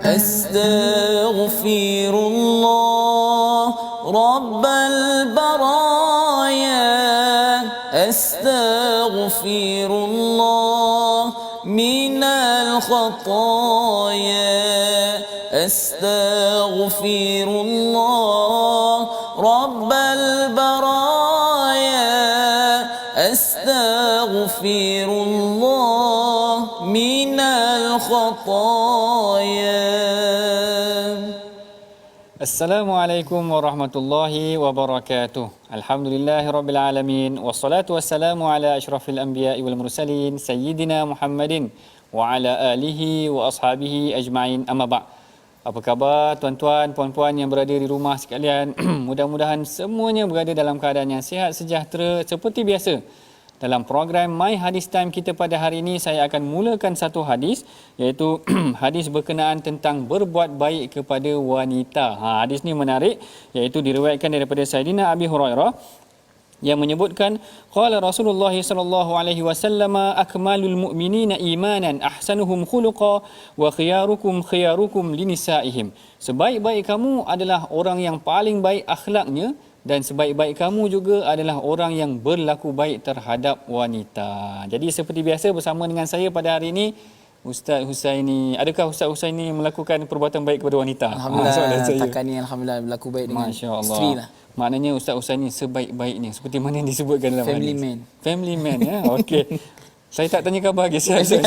Astaghfirullah Rabbal baraya. Astaghfirullah minal khataya. Astaghfirullah Rabbal baraya. Astaghfirullah minal khataya. Assalamualaikum warahmatullahi wabarakatuh. Alhamdulillahirabbil alamin wassalatu wassalamu ala asyrafil anbiya'i wal mursalin sayyidina Muhammadin wa ala alihi wa ashabihi ajma'in. Amma ba'. Apa khabar tuan-tuan, puan-puan yang berada di rumah sekalian? Mudah-mudahan semuanya berada dalam keadaan yang sihat, sejahtera seperti biasa. Dalam program My Hadis Time kita pada hari ini, saya akan mulakan satu hadis, iaitu hadis berkenaan tentang berbuat baik kepada wanita. Hadis ni menarik, iaitu diriwayatkan daripada Sayyidina Abi Hurairah yang menyebutkan qala Rasulullah sallallahu alaihi wasallam akmalul mu'minina imanan ahsanuhum khuluqa wa khiyarukum linisaihim. Sebaik-baik kamu adalah orang yang paling baik akhlaknya, dan sebaik-baik kamu juga adalah orang yang berlaku baik terhadap wanita. Jadi seperti biasa bersama dengan saya pada hari ini Ustaz Husaini. Adakah Ustaz Husaini melakukan perbuatan baik kepada wanita? Alhamdulillah, takat ni alhamdulillah berlaku baik dengan isteri lah. Maknanya Ustaz Husaini sebaik-baiknya seperti mana yang disebutkan dalam Family hadis. man. Family man ya. Okey. Saya tak tanya khabar lagi sihat ni.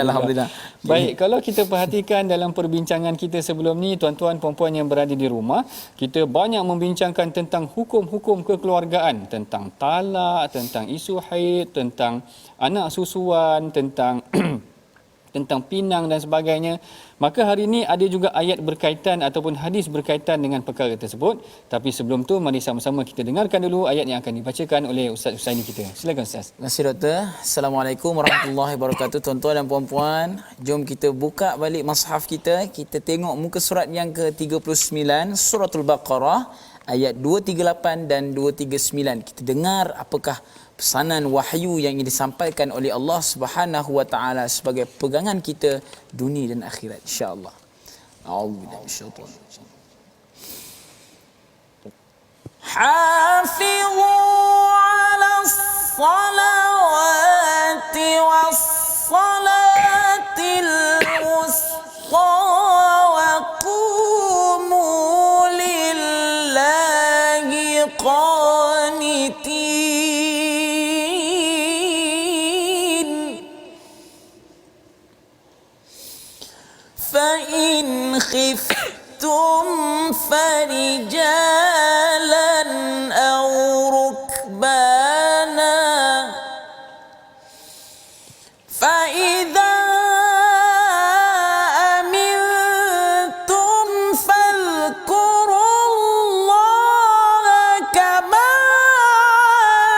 Alhamdulillah. Baik, kalau kita perhatikan dalam perbincangan kita sebelum ni, tuan-tuan puan-puan yang berada di rumah, kita banyak membincangkan tentang hukum-hukum kekeluargaan, tentang talak, tentang isu haid, tentang anak susuan, tentang tentang pinang dan sebagainya. Maka hari ini ada juga ayat berkaitan ataupun hadis berkaitan dengan perkara tersebut. Tapi sebelum tu, mari sama-sama kita dengarkan dulu ayat yang akan dibacakan oleh Ustaz Husaini kita. Silakan Ustaz. Terima kasih Doktor. Assalamualaikum warahmatullahi wabarakatuh. Tuan-tuan dan puan-puan, jom kita buka balik mushaf kita. Kita tengok muka surat yang ke-39, Suratul Baqarah, ayat 238 dan 239. Kita dengar apakah pesanan wahyu yang ingin disampaikan oleh Allah Subhanahu wa taala sebagai pegangan kita dunia dan akhirat, insya-Allah. A'udzubillahi minasyaitonir rajim. Hafizu 'alas salawati was-salatil wusta wa qumu lillahi qanitin. فإن خفتم فرجالا أو ركبانا فإذا أمنتم فاذكروا الله كما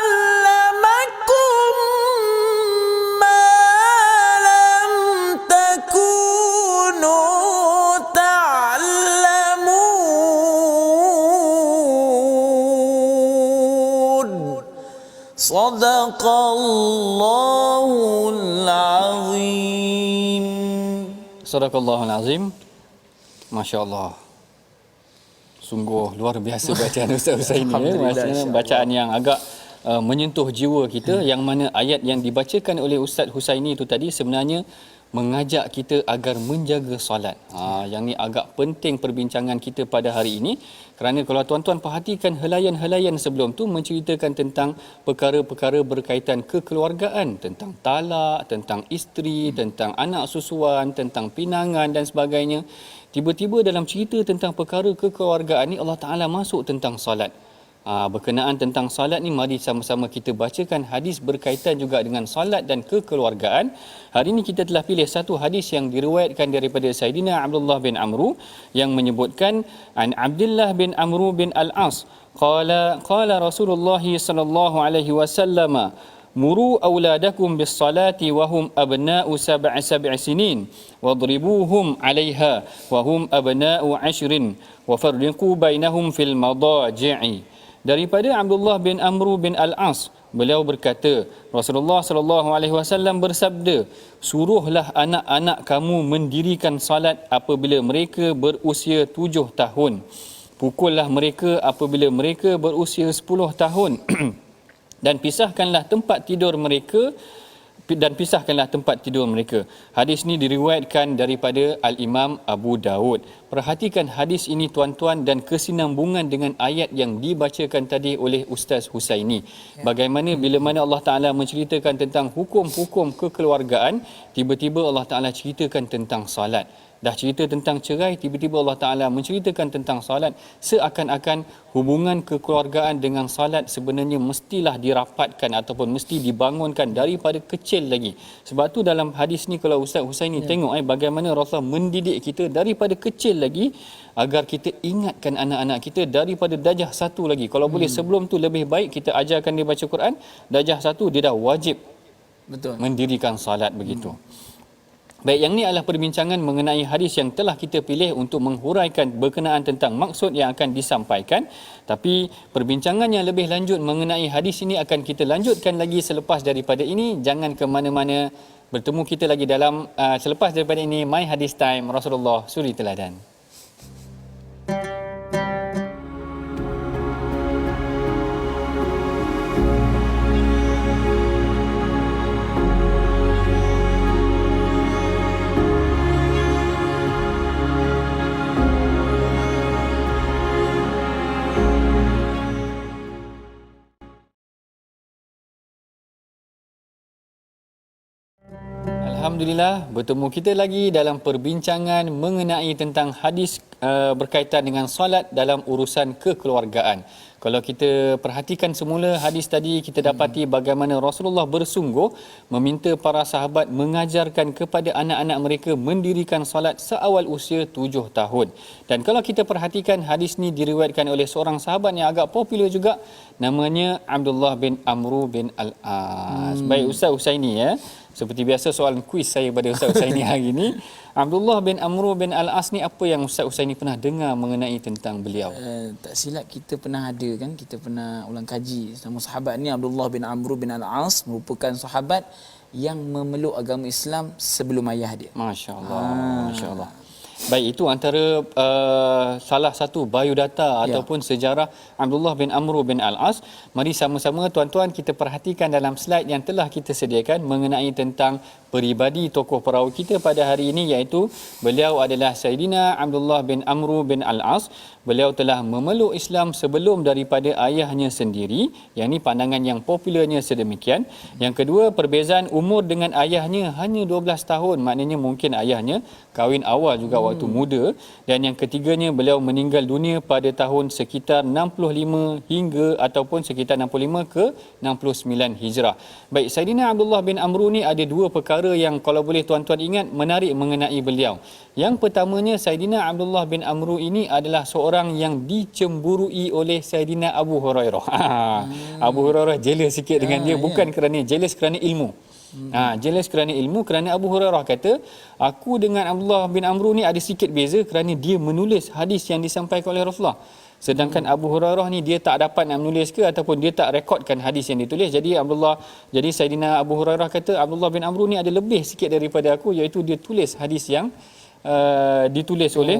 علمكم ما لم تكونوا Sadaqallahul azim. Sadaqallahul azim. Masya-Allah. Sungguh luar biasa bacaan Ustaz Husaini ya. Maksudnya bacaan yang agak menyentuh jiwa kita, yang mana ayat yang dibacakan oleh Ustaz Husaini itu tadi sebenarnya mengajak kita agar menjaga solat. Yang ni agak penting perbincangan kita pada hari ini, kerana kalau tuan-tuan perhatikan helaian-helaian sebelum tu menceritakan tentang perkara-perkara berkaitan kekeluargaan, tentang talak, tentang isteri, tentang anak susuan, tentang pinangan dan sebagainya. Tiba-tiba dalam cerita tentang perkara kekeluargaan ni Allah Taala masuk tentang solat. Berkenaan tentang salat ni, mari sama-sama kita bacakan hadis berkaitan juga dengan salat dan kekeluargaan. Hari ini kita telah pilih satu hadis yang diriwayatkan daripada Sayyidina Abdullah bin Amru yang menyebutkan an Abdullah bin Amru bin Al-As qala Rasulullah sallallahu alaihi wasallam muru auladakum bis salati wa hum abna'u sab'i sinin wadribuhum 'alayha wa hum abna'u 'ashrin wa farriqu bainahum fil madaji'i. Daripada Abdullah bin Amr bin Al-As, beliau berkata, Rasulullah sallallahu alaihi wasallam bersabda, "Suruhlah anak-anak kamu mendirikan salat apabila mereka berusia 7 tahun. Pukullah mereka apabila mereka berusia 10 tahun." Dan pisahkanlah tempat tidur mereka Hadis ini diriwayatkan daripada Al-Imam Abu Daud. Perhatikan hadis ini tuan-tuan dan kesinambungan dengan ayat yang dibacakan tadi oleh Ustaz Husaini. Bagaimana bila mana Allah Ta'ala menceritakan tentang hukum-hukum kekeluargaan, tiba-tiba Allah Ta'ala ceritakan tentang salat. Dah cerita tentang cerai, tiba-tiba Allah Ta'ala menceritakan tentang salat, seakan-akan hubungan kekeluargaan dengan salat sebenarnya mestilah dirapatkan ataupun mesti dibangunkan daripada kecil lagi. Sebab tu dalam hadis ni, kalau Ustaz Husaini tengok bagaimana Rasulullah mendidik kita daripada kecil lagi, agar kita ingatkan anak-anak kita daripada darjah 1 lagi. Kalau boleh sebelum tu lebih baik kita ajarkan dia baca Quran. Darjah 1 dia dah wajib mendirikan salat begitu. Baik, yang ni adalah perbincangan mengenai hadis yang telah kita pilih untuk menghuraikan berkenaan tentang maksud yang akan disampaikan. Tapi perbincangan yang lebih lanjut mengenai hadis ini akan kita lanjutkan lagi selepas daripada ini. Jangan ke mana-mana. Bertemu kita lagi dalam selepas daripada ini, My Hadis Time, Rasulullah Suri Teladan. Alhamdulillah, bertemu kita lagi dalam perbincangan mengenai tentang hadis berkaitan dengan solat dalam urusan kekeluargaan. Kalau kita perhatikan semula hadis tadi, kita dapati bagaimana Rasulullah bersungguh meminta para sahabat mengajarkan kepada anak-anak mereka mendirikan solat seawal usia 7 tahun. Dan kalau kita perhatikan hadis ni diriwayatkan oleh seorang sahabat yang agak popular juga, namanya Abdullah bin Amr bin Al-As. Baik Ustaz Husaini seperti biasa soalan kuis saya pada Ustaz Husaini hari ini. Abdullah bin Amr bin Al-As ni apa yang Ustaz Husaini pernah dengar mengenai tentang beliau? Tak silap kita pernah ada kan, kita pernah ulang kaji nama sahabat ni. Abdullah bin Amr bin Al-As merupakan sahabat yang memeluk agama Islam sebelum ayah dia. Masya-Allah, masya-Allah. Baik, itu antara salah satu biodata ataupun sejarah Abdullah bin Amr bin Al-As. Mari sama-sama tuan-tuan kita perhatikan dalam slide yang telah kita sediakan mengenai tentang peribadi tokoh perawi kita pada hari ini, iaitu beliau adalah Sayyidina Abdullah bin Amr bin Al-As. Beliau telah memeluk Islam sebelum daripada ayahnya sendiri. Yang ini pandangan yang popularnya sedemikian. Yang kedua, perbezaan umur dengan ayahnya hanya 12 tahun. Maknanya mungkin ayahnya kahwin awal juga waktu muda. Dan yang ketiganya, beliau meninggal dunia pada tahun sekitar 65 hingga ataupun sekitar 65 ke 69 Hijrah. Baik, Sayyidina Abdullah bin Amr ni ada dua perkara yang kalau boleh tuan-tuan ingat menarik mengenai beliau. Yang pertamanya, Sayyidina Abdullah bin Amr ini adalah seorang yang dicemburui oleh Sayyidina Abu Hurairah. Abu Hurairah jealous sikit dengan dia, bukan kerana jealous kerana ilmu. Jealous kerana ilmu, kerana Abu Hurairah kata, aku dengan Abdullah bin Amr ni ada sikit beza kerana dia menulis hadis yang disampaikan oleh Rasulullah. Sedangkan Abu Hurairah ni dia tak dapat nak menulis ke ataupun dia tak rekodkan hadis yang ditulis. Jadi Sayyidina Abu Hurairah kata Abdullah bin Amr ni ada lebih sikit daripada aku, iaitu dia tulis hadis yang ditulis oleh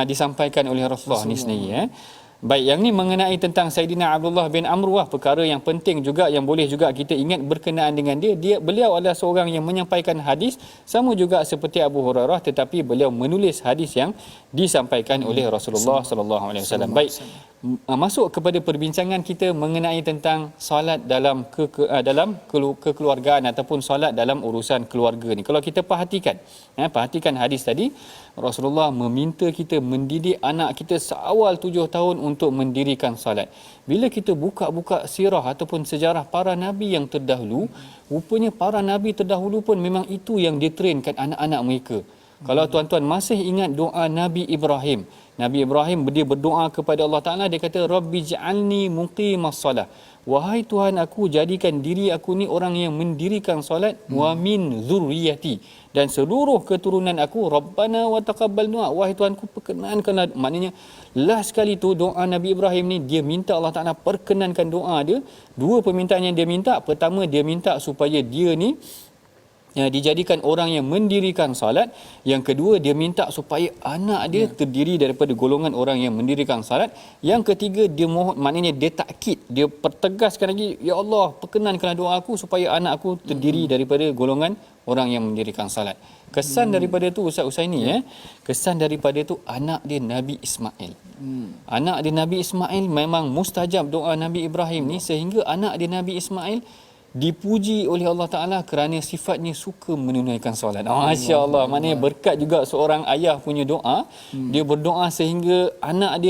disampaikan oleh Rasulullah ni sendiri. Baik, yang ni mengenai tentang Sayyidina Abdullah bin Amr, perkara yang penting juga yang boleh juga kita ingat berkenaan dengan beliau adalah seorang yang menyampaikan hadis sama juga seperti Abu Hurairah, tetapi beliau menulis hadis yang disampaikan oleh Rasulullah sallallahu alaihi wasallam. Baik, masuk kepada perbincangan kita mengenai tentang solat dalam kekeluargaan ataupun solat dalam urusan keluarga ni. Kalau kita perhatikan hadis tadi, Rasulullah meminta kita mendidik anak kita seawal 7 tahun untuk mendirikan salat. Bila kita buka-buka sirah ataupun sejarah para nabi yang terdahulu, rupanya para nabi terdahulu pun memang itu yang ditrainkan anak-anak mereka. Kalau tuan-tuan masih ingat doa Nabi Ibrahim dia berdoa kepada Allah Ta'ala, dia kata Rabbi ja'alni muqimas salah wahai Tuhan aku, jadikan diri aku ni orang yang mendirikan solat, wa min zurriyati, dan seluruh keturunan aku, Rabbana wa taqabbal du'a, wahai Tuhanku perkenankanlah. Maknanya last sekali tu doa Nabi Ibrahim ni, dia minta Allah Taala perkenankan doa dia. Dua permintaan yang dia minta, pertama dia minta supaya dia ni dijadikan orang yang mendirikan salat. Yang kedua, dia minta supaya anak dia terdiri daripada golongan orang yang mendirikan salat. Yang ketiga, dia mohon, maknanya dia takkid, dia pertegaskan lagi, ya Allah perkenankanlah doa aku supaya anak aku terdiri daripada golongan orang yang mendirikan salat. Kesan daripada tu Ustaz Usaini, kesan daripada tu anak dia Nabi Ismail. Anak dia Nabi Ismail memang mustajab doa Nabi Ibrahim ni, sehingga anak dia Nabi Ismail dipuji oleh Allah Ta'ala kerana sifatnya suka menunaikan solat. Masya Allah. Maknanya berkat juga seorang ayah punya doa. Dia berdoa sehingga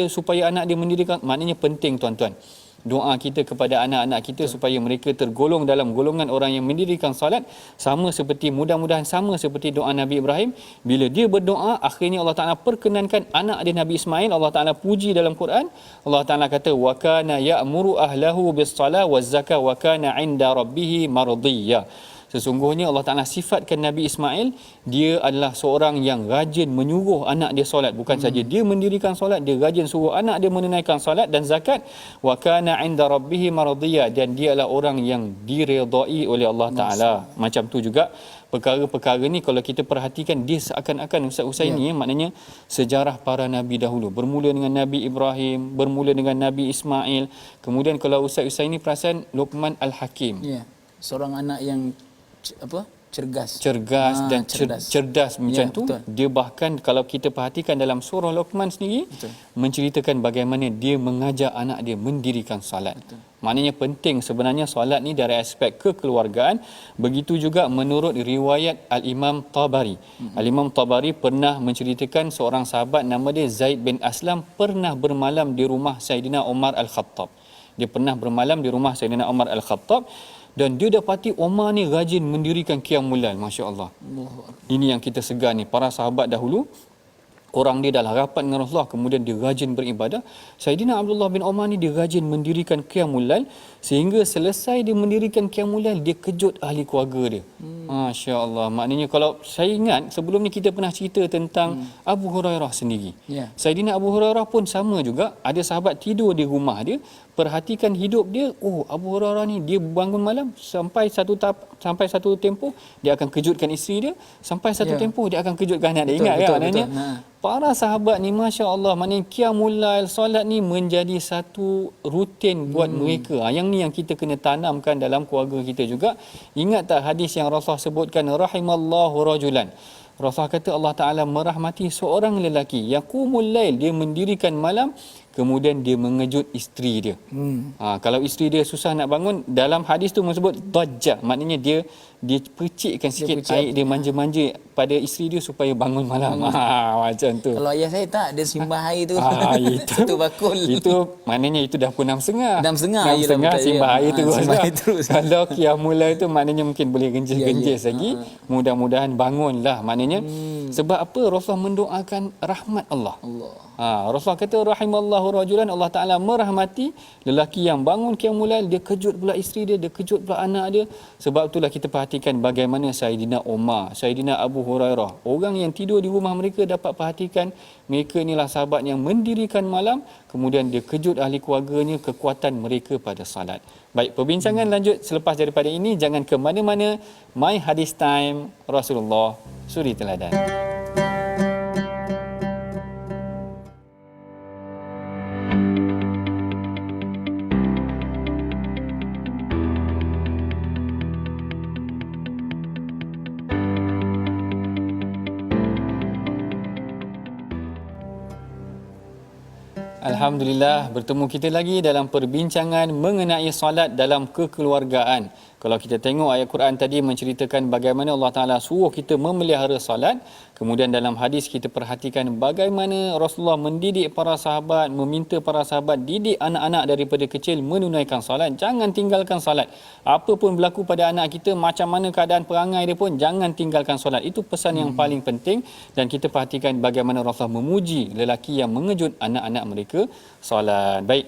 supaya anak dia mendirikan. Maknanya penting tuan-tuan, doa kita kepada anak-anak kita supaya mereka tergolong dalam golongan orang yang mendirikan salat, mudah-mudahan sama seperti doa Nabi Ibrahim. Bila dia berdoa, akhirnya Allah Ta'ala perkenankan anak dia Nabi Ismail. Allah Ta'ala puji dalam Quran. Allah Ta'ala kata, wa kana ya'muru ahlahu bis-salah waz-zakah wa kana 'inda rabbih mardiyya. Sesungguhnya Allah Ta'ala sifatkan Nabi Ismail, dia adalah seorang yang rajin menyuruh anak dia solat. Bukan saja dia mendirikan solat, dia rajin suruh anak dia menunaikan solat dan zakat. Wa kana 'inda rabbih mardiyya, dan dia adalah orang yang diredai oleh Allah Ta'ala. Macam tu juga perkara-perkara ni kalau kita perhatikan, dia seakan-akan Ustaz Usaini, maknanya sejarah para nabi dahulu bermula dengan Nabi Ibrahim, bermula dengan Nabi Ismail. Kemudian kalau Ustaz Usaini perasan, Luqman Al-Hakim, seorang anak yang cergas dan cerdas macam tu. Betul. Dia bahkan kalau kita perhatikan dalam surah Luqman sendiri, menceritakan bagaimana dia mengajar anak dia mendirikan solat. Maknanya penting sebenarnya solat ni dari aspek kekeluargaan. Begitu juga menurut riwayat Al-Imam Tabari. Al-Imam Tabari pernah menceritakan seorang sahabat nama dia Zaid bin Aslam pernah bermalam di rumah Saidina Umar Al-Khattab. Dia pernah bermalam di rumah Saidina Umar Al-Khattab, dan dia dapati Umar ni rajin mendirikan qiyamul lail. Masya-Allah. Ini yang kita segar ni, para sahabat dahulu, orang dia dah rapat dengan Rasulullah, kemudian dia rajin beribadah. Saidina Abdullah bin Umar ni dia rajin mendirikan qiyamul lail, sehingga selesai dia mendirikan qiyamul lail, dia kejut ahli keluarga dia. Masya-Allah. Maknanya kalau saya ingat sebelum ni kita pernah cerita tentang Abu Hurairah sendiri. Saidina Abu Hurairah pun sama juga, ada sahabat tidur di rumah dia, perhatikan hidup dia, Abu Hurairah ni dia bangun malam sampai satu tempoh dia akan kejutkan isteri dia, sampai satu tempoh dia akan kejutkan anak dia. Ingat kan maknanya? Para sahabat ni masya-Allah, maknanya qiyamul lail, solat ni menjadi satu rutin buat mereka. Yang ni yang kita kena tanamkan dalam keluarga kita juga. Ingat tak hadis yang Rasulullah sebutkan, rahimallahu rajulan, Rasulullah kata Allah Ta'ala merahmati seorang lelaki yang qumul lail, dia mendirikan malam, kemudian dia mengejut isteri dia. Kalau isteri dia susah nak bangun, dalam hadis tu menyebut dajjah, maknanya dia percikkan sikit air, dia manja-manja pada isteri dia supaya bangun malam. Macam tu. Kalau ayah saya tak, dia simbah air tu. Itu bakul. Itu maknanya itu dah pukul 6.30. 6.30 simbah air tu. Terus. Kalau qiyamul lail tu maknanya mungkin boleh genjis lagi. Mudah-mudahan bangunlah. Maknanya sebab apa? Rasulullah mendoakan rahmat Allah. Rasulullah kata rahimallahu rajulan, Allah Ta'ala merahmati lelaki yang bangun qiyamul lail, dia kejut pula isteri dia kejut pula anak dia. Sebab itulah kita perhatikan bagaimana Saidina Umar, Saidina Abu Hurairah, orang yang tidur di rumah mereka, dapat perhatikan mereka inilah sahabat yang mendirikan malam, kemudian dia kejut ahli keluarganya, kekuatan mereka pada salat. Baik, perbincangan lanjut selepas daripada ini. Jangan ke mana-mana. My Hadis Time, Rasulullah Suri Teladan. Alhamdulillah, bertemu kita lagi dalam perbincangan mengenai solat dalam kekeluargaan. Kalau kita tengok ayat Quran tadi menceritakan bagaimana Allah Ta'ala suruh kita memelihara salat. Kemudian dalam hadis kita perhatikan bagaimana Rasulullah mendidik para sahabat, meminta para sahabat didik anak-anak daripada kecil menunaikan salat. Jangan tinggalkan salat. Apa pun berlaku pada anak kita, macam mana keadaan perangai dia pun, jangan tinggalkan salat. Itu pesan yang paling penting. Dan kita perhatikan bagaimana Rasulullah memuji lelaki yang mengejut anak-anak mereka salat. Baik.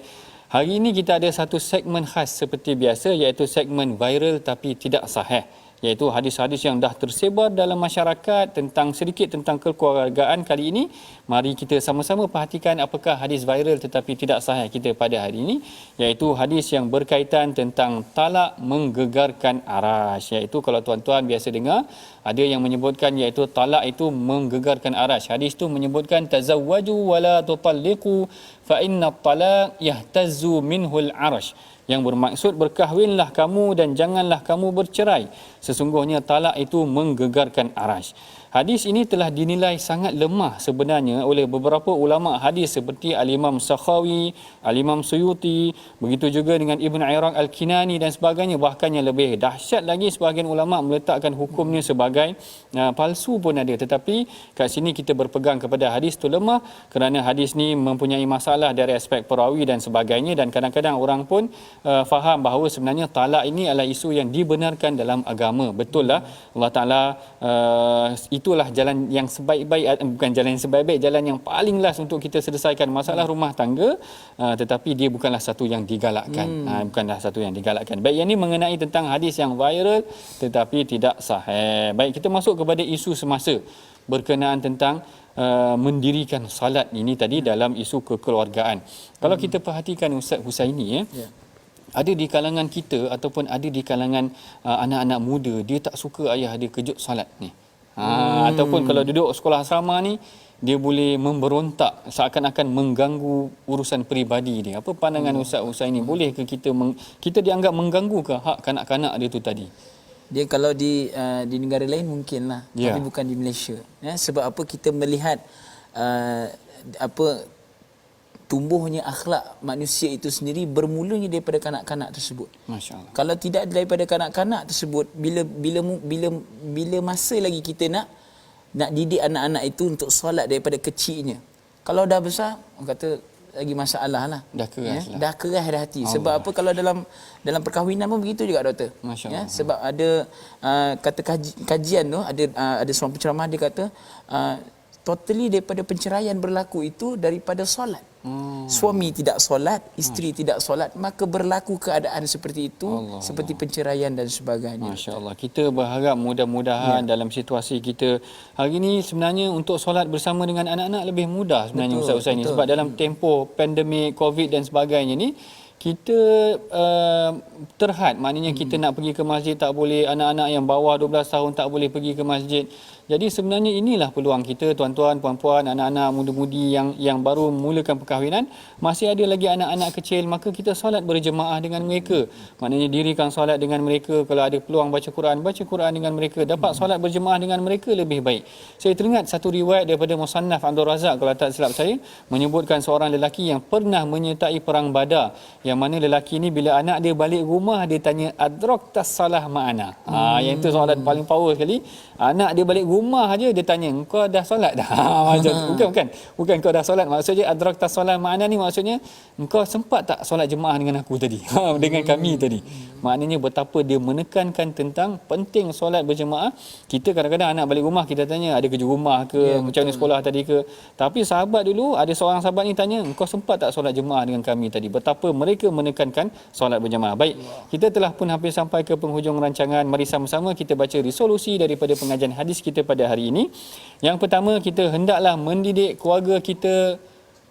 Hari ini kita ada satu segmen khas seperti biasa, iaitu segmen viral tapi tidak sahih, iaitu hadis-hadis yang dah tersebar dalam masyarakat sedikit tentang kekeluargaan. Kali ini mari kita sama-sama perhatikan apakah hadis viral tetapi tidak sahih kita pada hari ini, iaitu hadis yang berkaitan tentang talak menggegarkan arash. Iaitu kalau tuan-tuan biasa dengar, ada yang menyebutkan iaitu talak itu menggegarkan arash. Hadis itu menyebutkan tazawwaju wala tutalliqu fa inna talaq yahtazzu minhul arash, yang bermaksud berkahwinlah kamu dan janganlah kamu bercerai, sesungguhnya talak itu menggegarkan arash. Hadis ini telah dinilai sangat lemah sebenarnya oleh beberapa ulama hadis seperti Al-Imam Sakhawi, Al-Imam Suyuti, begitu juga dengan Ibn Iraq Al-Kinani dan sebagainya. Bahkan yang lebih dahsyat lagi, sebahagian ulama meletakkan hukumnya sebagai palsu pun ada. Tetapi kat sini kita berpegang kepada hadis itu lemah kerana hadis ni mempunyai masalah dari aspek perawi dan sebagainya, dan kadang-kadang orang pun faham bahawa sebenarnya talak ini adalah isu yang dibenarkan dalam agama. Betul lah, Allah Ta'ala itulah jalan yang sebaik-baik, bukan jalan yang sebaik-baik, jalan yang paling last untuk kita selesaikan masalah rumah tangga, tetapi dia bukanlah satu yang digalakkan. Bukanlah satu yang digalakkan. Baik, yang ini mengenai tentang hadis yang viral tetapi tidak sahih. Baik, kita masuk kepada isu semasa berkenaan tentang mendirikan salat ini tadi dalam isu kekeluargaan. Kalau kita perhatikan Ustaz Husaini, ada di kalangan kita ataupun ada di kalangan anak-anak muda, dia tak suka ayah dia kejut salat ni. Ataupun kalau duduk sekolah asrama ni, dia boleh memberontak seakan-akan mengganggu urusan peribadi dia. Apa pandangan Ustaz Husaini? Boleh ke kita dianggap mengganggu ke hak kanak-kanak dia tu tadi? Dia kalau di negara lain mungkinlah, tapi bukan di Malaysia. Sebab apa, kita melihat tumbuhnya akhlak manusia itu sendiri bermulanya daripada kanak-kanak tersebut. Masya-Allah. Kalau tidak daripada kanak-kanak tersebut, bila masa lagi kita nak didik anak-anak itu untuk solat daripada kecilnya. Kalau dah besar, orang kata lagi masalah lah. Dah keras dah hati. Allah. Sebab apa, kalau dalam perkahwinan pun begitu juga, doktor. Sebab ada kata kajian tu, ada seorang penceramah dia kata totally daripada penceraian berlaku itu daripada solat. Suami tidak solat, isteri tidak solat, maka berlaku keadaan seperti itu, seperti penceraian dan sebagainya. Masya-Allah. Kita berharap mudah-mudahan dalam situasi kita hari ini sebenarnya untuk solat bersama dengan anak-anak lebih mudah sebenarnya, Ustaz Husaini, sebab dalam tempoh pandemik Covid dan sebagainya ni kita terhad, maknanya kita nak pergi ke masjid tak boleh, anak-anak yang bawah 12 tahun tak boleh pergi ke masjid. Jadi sebenarnya inilah peluang kita, tuan-tuan, puan-puan, anak-anak muda-mudi yang baru memulakan perkahwinan, masih ada lagi anak-anak kecil, maka kita solat berjemaah dengan mereka. Maknanya dirikan solat dengan mereka, kalau ada peluang baca Quran dengan mereka, dapat solat berjemaah dengan mereka lebih baik. Saya teringat satu riwayat daripada Musannaf Abdul Razak, kalau tak silap saya, menyebutkan seorang lelaki yang pernah menyertai perang Badar, yang mana lelaki ni bila anak dia balik rumah, dia tanya adraktas salah ma'ana. Yang itu soalan paling power sekali. Anak dia balik rumah aja dia tanya, engkau dah solat dah? Bukan kau dah solat. Maksudnya adraktas salah ma'ana ni maksudnya engkau sempat tak solat jemaah dengan aku tadi? Dengan kami tadi. Maknanya betapa dia menekankan tentang penting solat berjemaah. Kita kadang-kadang anak balik rumah kita tanya ada kerja rumah ke, macam mana sekolah tadi ke. Tapi sahabat dulu, ada seorang sahabat ni tanya, engkau sempat tak solat jemaah dengan kami tadi? Betapa mereka menekankan solat berjemaah. Baik, kita telah pun hampir sampai ke penghujung rancangan. Mari sama-sama kita baca resolusi daripada pengajian hadis kita pada hari ini. Yang pertama, kita hendaklah mendidik keluarga kita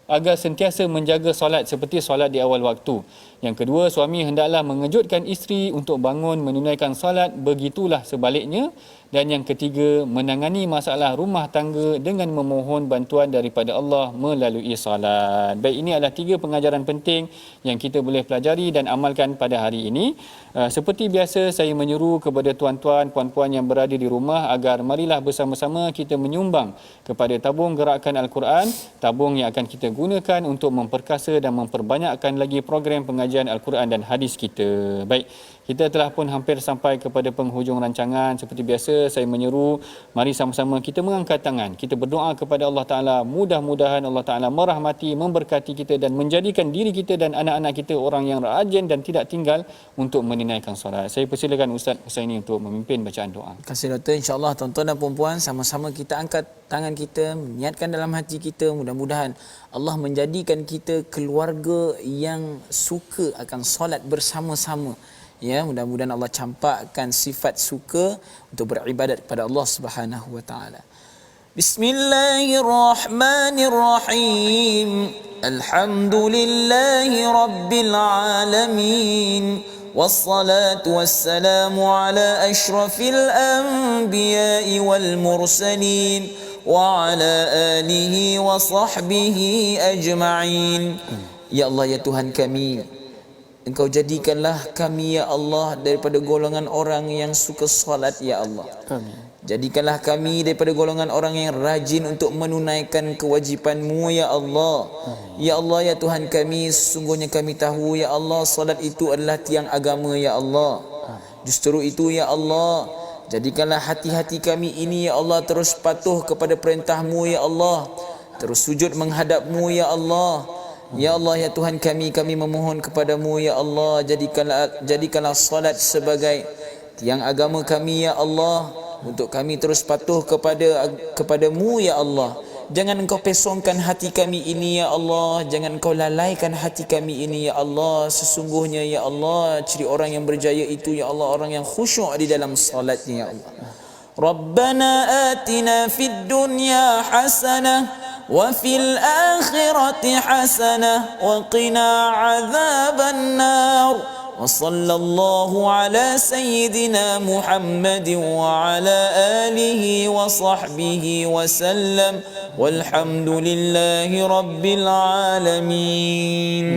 agar sentiasa menjaga solat seperti solat di awal waktu. Yang kedua, suami hendaklah mengejutkan isteri untuk bangun menunaikan solat, begitulah sebaliknya. Dan yang ketiga, menangani masalah rumah tangga dengan memohon bantuan daripada Allah melalui solat. Baik, ini adalah 3 pengajaran penting yang kita boleh pelajari dan amalkan pada hari ini. Seperti biasa, saya menyeru kepada tuan-tuan, puan-puan yang berada di rumah agar marilah bersama-sama kita menyumbang kepada tabung gerakan Al-Quran, tabung yang akan kita gunakan untuk memperkasa dan memperbanyakkan lagi program pengajian Al-Quran dan hadis kita. Baik, kita telah pun hampir sampai kepada penghujung rancangan. Seperti biasa, saya menyeru, mari sama-sama kita mengangkat tangan. Kita berdoa kepada Allah Ta'ala. Mudah-mudahan Allah Ta'ala merahmati, memberkati kita dan menjadikan diri kita dan anak-anak kita orang yang rajin dan tidak tinggal untuk menunaikan solat. Saya persilakan Ustaz Husaini untuk memimpin bacaan doa. Terima kasih Doktor. InsyaAllah tuan-tuan dan puan-puan, sama-sama kita angkat tangan kita, niatkan dalam hati kita, mudah-mudahan Allah menjadikan kita keluarga yang suka akan solat bersama-sama. Ya, mudah-mudahan Allah campakkan sifat suka untuk beribadat kepada Allah Subhanahu wa taala. Bismillahirrahmanirrahim. Alhamdulillahi rabbil alamin. Wassalatu wassalamu ala asyrafil anbiya'i wal mursalin wa ala alihi wa sahbihi ajma'in. Ya Allah, ya Tuhan kami, Engkau jadikanlah kami ya Allah daripada golongan orang yang suka salat ya Allah. Amin. Jadikanlah kami daripada golongan orang yang rajin untuk menunaikan kewajipan-Mu ya Allah. Ya Allah, ya Tuhan kami, sesungguhnya kami tahu ya Allah, salat itu adalah tiang agama ya Allah. Justru itu ya Allah, jadikanlah hati-hati kami ini ya Allah terus patuh kepada perintah-Mu ya Allah, terus sujud menghadap-Mu ya Allah. Ya Allah, ya Tuhan kami memohon kepadamu ya Allah, jadikanlah salat sebagai tiang agama kami ya Allah, untuk kami terus patuh kepadamu ya Allah. Jangan Engkau pesongkan hati kami ini ya Allah, jangan Engkau lalaikan hati kami ini ya Allah. Sesungguhnya ya Allah, ciri orang yang berjaya itu ya Allah, orang yang khusyuk di dalam salatnya ya Allah. Rabbana atina fid dunya hasanah وفي الآخرة حسنة وقنا عذاب النار وصلى الله على سيدنا محمد وعلى آله وصحبه وسلم والحمد لله رب العالمين.